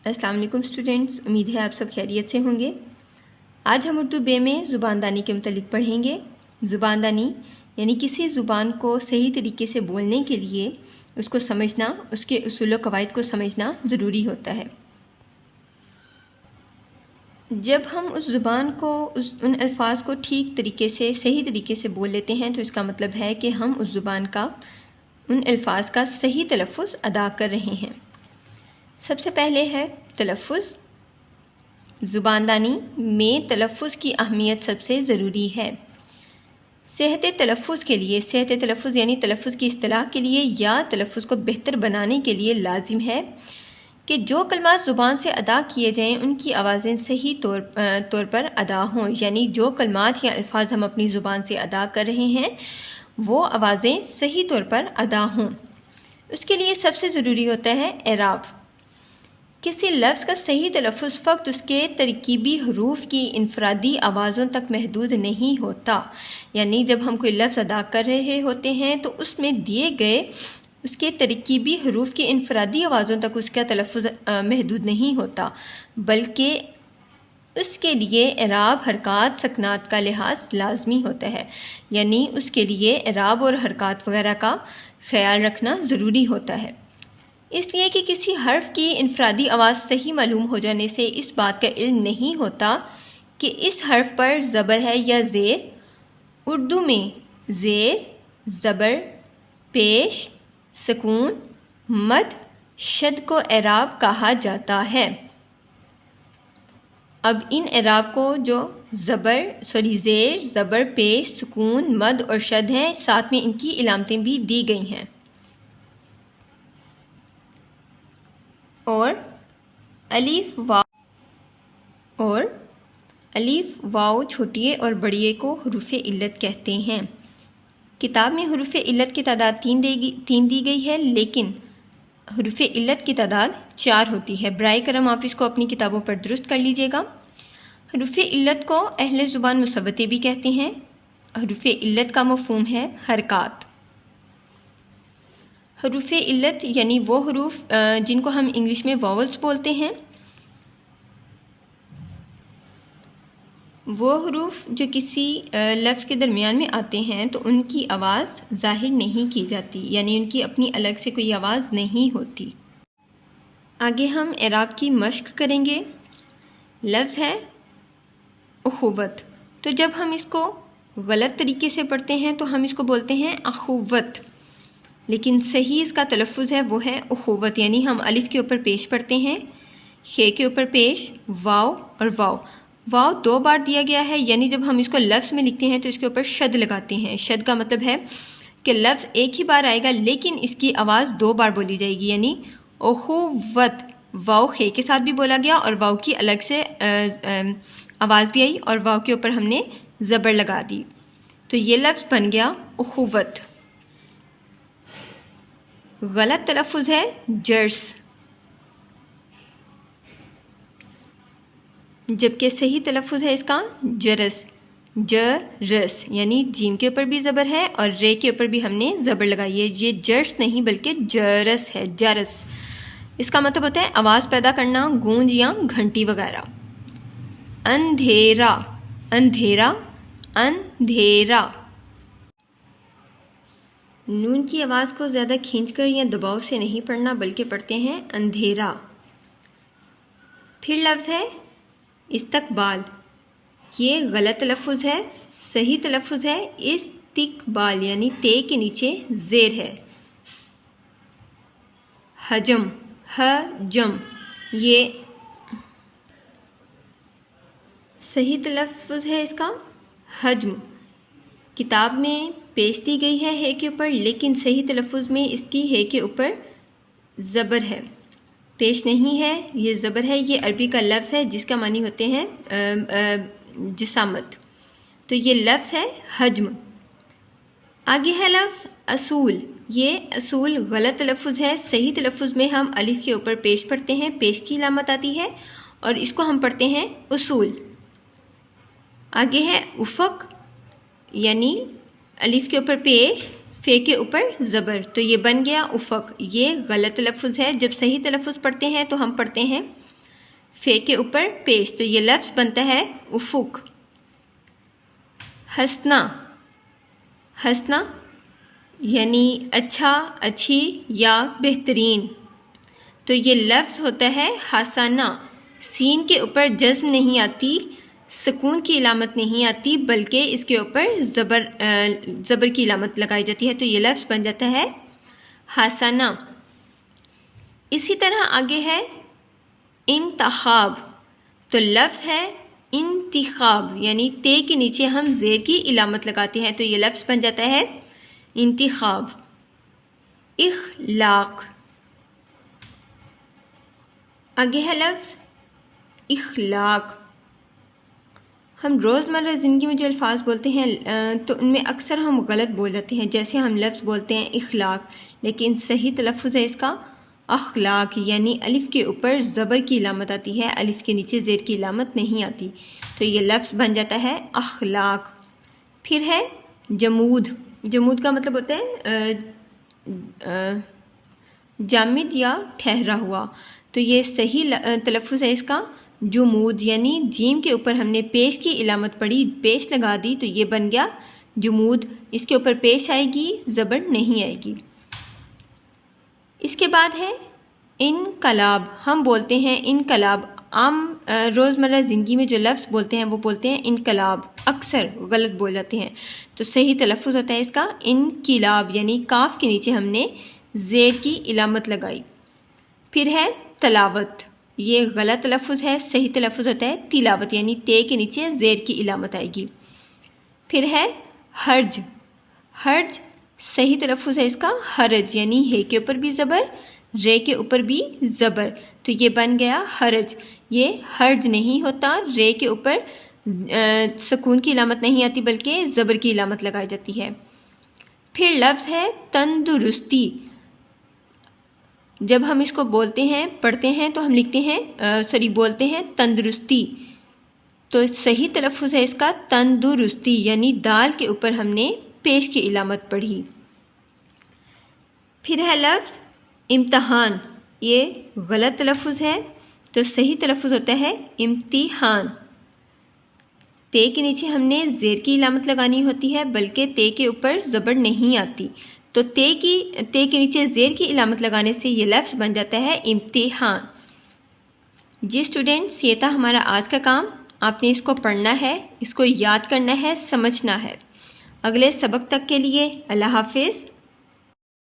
अस्सलाम वालेकुम स्टूडेंट्स, उम्मीद है आप सब खैरियत से होंगे। आज हम उर्दू बे में ज़ुबानदानी के मुतालिक पढ़ेंगे। ज़ुबानदानी यानी किसी ज़ुबान को सही तरीके से बोलने के लिए उसको समझना, उसके उसूल व कवायद को समझना ज़रूरी होता है। जब हम उस ज़ुबान को उन अल्फाज को ठीक तरीके से सही तरीके से बोल लेते हैं तो इसका मतलब है कि हम उस ज़ुबान का उन अल्फाज का सही तलफ़्फ़ुज़ अदा कर रहे हैं। सबसे पहले है तलफ़्फ़ुज़। ज़ुबानदानी में तलफ़्फ़ुज़ की अहमियत सबसे ज़रूरी है। सेहत तलफ़्फ़ुज़ के लिए, सेहत तलफ़्फ़ुज़ यानी तलफ़्फ़ुज़ की इस्तिलाह के लिए या तलफ़्फ़ुज़ को बेहतर बनाने के लिए लाजिम है कि जो कलमात ज़ुबान से अदा किए जाएँ उनकी आवाज़ें सही तौर पर अदा हों। यानी जो कलमात या अल्फाज हम अपनी ज़ुबान से अदा कर रहे हैं वो आवाज़ें सही तौर पर अदा हों। उसके लिए सबसे ज़रूरी होता है एराब। किसी लफ्ज़ का सही तलफ़्फ़ुज़ फ़क़्त उसके तरकीबी हरूफ की इनफरादी आवाज़ों तक महदूद नहीं होता। यानी जब हम कोई लफ्ज़ अदा कर रहे होते हैं तो उसमें दिए गए उसके तरकीबी हरूफ की इनफरादी आवाज़ों तक उसका तलफ़्फ़ुज़ महदूद नहीं होता, बल्कि उसके लिए एराब, हरकत, सकनात का लिहाज लाजमी होता है। यानी उसके लिए एराब और हरकत वगैरह का ख्याल रखना ज़रूरी होता है। इसलिए कि किसी हर्फ की इनफरादी आवाज़ सही मालूम हो जाने से इस बात का इल्म नहीं होता कि इस हर्फ पर ज़बर है या ज़ेर। उर्दू में ज़ेर, ज़बर, पेश, सुकून, मद, शद को एराब कहा जाता है। अब इन एराब को जो ज़ेर, ज़बर, पेश, सुकून, मद और शद हैं, साथ में इनकी इलामतें भी दी गई हैं। और अलिफ वाव छोटिए और बड़िए को हुरूफ़े इल्लत कहते हैं। किताब में हुरूफ़े इल्लत की तादाद तीन दी गई है, लेकिन हुरूफ़े इल्लत की तादाद 4 होती है। बराए करम आप इसको अपनी किताबों पर दुरुस्त कर लीजिएगा। हुरूफ़े इल्लत को अहले ज़ुबान मुसव्वते भी कहते हैं। हुरूफ़े इल्लत का मफ़हूम है हरकत। हुरूफ़े इल्लत यानी वो हरूफ जिनको हम इंग्लिश में वॉवल्स बोलते हैं, वो हरूफ जो किसी लफ्ज़ के दरमियान में आते हैं तो उनकी आवाज़ ज़ाहिर नहीं की जाती, यानी उनकी अपनी अलग से कोई आवाज़ नहीं होती। आगे हम एराब की मश्क करेंगे। लफ्ज़ है उख़ुवत। तो जब हम इसको गलत तरीके से पढ़ते हैं तो हम इसको बोलते हैं अख़ुवत, लेकिन सही इसका तलफ़्फ़ुज़ है वो है उख़ुवत। यानी हम अलिफ के ऊपर पेश पढ़ते हैं, खे के ऊपर पेश, वाव और वाव 2 बार दिया गया है। यानी जब हम इसको लफ्ज़ में लिखते हैं तो इसके ऊपर शद लगाते हैं। शद का मतलब है कि लफ्ज़ एक ही बार आएगा लेकिन इसकी आवाज़ 2 बार बोली जाएगी। यानी उख़ुवत, वाव खे के साथ भी बोला गया और वाव की अलग से आवाज़ भी आई और वाव के ऊपर हमने ज़बर लगा दी, तो ये लफ्ज़ बन गया उख़ुवत। गलत तलफ़्फ़ुज़ है जर्स, जबकि सही तलफ़्फ़ुज़ है इसका जरस। जरस यानी जीम के ऊपर भी ज़बर है और रे के ऊपर भी हमने ज़बर लगाई है। ये जर्स नहीं बल्कि जरस है, जरस। इसका मतलब होता है आवाज़ पैदा करना, गूंज या घंटी वगैरह। अंधेरा, अंधेरा, अंधेरा। नून की आवाज़ को ज़्यादा खींचकर या दबाव से नहीं पढ़ना बल्कि पढ़ते हैं अंधेरा। फिर लफ्ज़ है इस्तकबाल। ये गलत तलफ़्फ़ुज़ है, सही तलफ़्फ़ुज़ है इस्तिकबाल, यानी ते के नीचे ज़ेर है। हजम, हजम, ये सही तलफ़्फ़ुज़ है इसका हजम। किताब में पेश दी गई है हे के ऊपर, लेकिन सही तलफ़्फ़ुज़ में इसकी हे के ऊपर ज़बर है, पेश नहीं है, ये ज़बर है। ये अरबी का लफ्ज़ है जिसका मानी होते हैं जिसामत। तो ये लफ्ज़ है हजम। आगे है लफ्ज़ असूल। ये असूल गलत तलफ़्फ़ुज़ है। सही तलफ़्फ़ुज़ में हम अलिफ के ऊपर पेश पढ़ते हैं, पेश की इलामत आती है और इसको हम पढ़ते हैं उसूल। आगे है उफ़क़, यानी अलिफ के ऊपर पेश, फे के ऊपर ज़बर, तो ये बन गया उफ़क़। ये गलत तलफ़्फ़ुज़ है। जब सही तलफ़्फ़ुज़ पढ़ते हैं तो हम पढ़ते हैं فے کے اوپر پیش، تو یہ لفظ بنتا ہے افق۔ ہنسنا، ہنسنا یعنی اچھا، اچھی یا بہترین، تو یہ لفظ ہوتا ہے حسنہ۔ سین کے اوپر جزم نہیں آتی، سکون کی علامت نہیں آتی، بلکہ اس کے اوپر زبر کی علامت لگائی جاتی ہے، تو یہ لفظ بن جاتا ہے حسنہ۔ اسی طرح آگے ہے انتخاب، تو لفظ ہے انتخاب، یعنی تے کے نیچے ہم زیر کی علامت لگاتے ہیں، تو یہ لفظ بن جاتا ہے انتخاب۔ اخلاق، آگے ہے لفظ اخلاق۔ ہم روزمرہ زندگی میں جو الفاظ بولتے ہیں تو ان میں اکثر ہم غلط بول جاتے ہیں، جیسے ہم لفظ بولتے ہیں اخلاق، لیکن صحیح تلفظ ہے اس کا اخلاق، یعنی الف کے اوپر زبر کی علامت آتی ہے، الف کے نیچے زیر کی علامت نہیں آتی، تو یہ لفظ بن جاتا ہے اخلاق۔ پھر ہے جمود، جمود کا مطلب ہوتا ہے جامد یا ٹھہرا ہوا، تو یہ صحیح تلفظ ہے اس کا جمود، یعنی جیم کے اوپر ہم نے پیش کی علامت پڑھی، پیش لگا دی، تو یہ بن گیا جمود، اس کے اوپر پیش آئے گی، زبر نہیں آئے گی۔ اس کے بعد ہے انقلاب، ہم بولتے ہیں انقلاب، عام روزمرہ زندگی میں جو لفظ بولتے ہیں وہ بولتے ہیں انقلاب، اکثر غلط بول جاتے ہیں، تو صحیح تلفظ ہوتا ہے اس کا انقلاب، یعنی کاف کے نیچے ہم نے زیر کی علامت لگائی۔ پھر ہے تلاوت، یہ غلط تلفظ ہے، صحیح تلفظ ہوتا ہے تلاوت، یعنی تے کے نیچے زیر کی علامت آئے گی۔ پھر ہے حرج، حرج صحیح تلفظ ہے اس کا حرج، یعنی ہے کے اوپر بھی زبر، رے کے اوپر بھی زبر، تو یہ بن گیا حرج، یہ حرج نہیں ہوتا، رے کے اوپر سکون کی علامت نہیں آتی بلکہ زبر کی علامت لگائی جاتی ہے۔ پھر لفظ ہے تندرستی، جب ہم اس کو بولتے ہیں، پڑھتے ہیں تو ہم لکھتے ہیں بولتے ہیں تندرستی، تو صحیح تلفظ ہے اس کا تندرستی، یعنی دال کے اوپر ہم نے پیش کی علامت پڑھی۔ پھر ہے لفظ امتحان، یہ غلط تلفظ ہے، تو صحیح تلفظ ہوتا ہے امتحان، تے کے نیچے ہم نے زیر کی علامت لگانی ہوتی ہے، بلکہ تے کے اوپر زبر نہیں آتی، تو تے کے نیچے زیر کی علامت لگانے سے یہ لفظ بن جاتا ہے امتحان۔ جی اسٹوڈنٹس، یہ تھا ہمارا آج کا کام، آپ نے اس کو پڑھنا ہے، اس کو یاد کرنا ہے، سمجھنا ہے۔ اگلے سبق تک کے لیے اللہ حافظ۔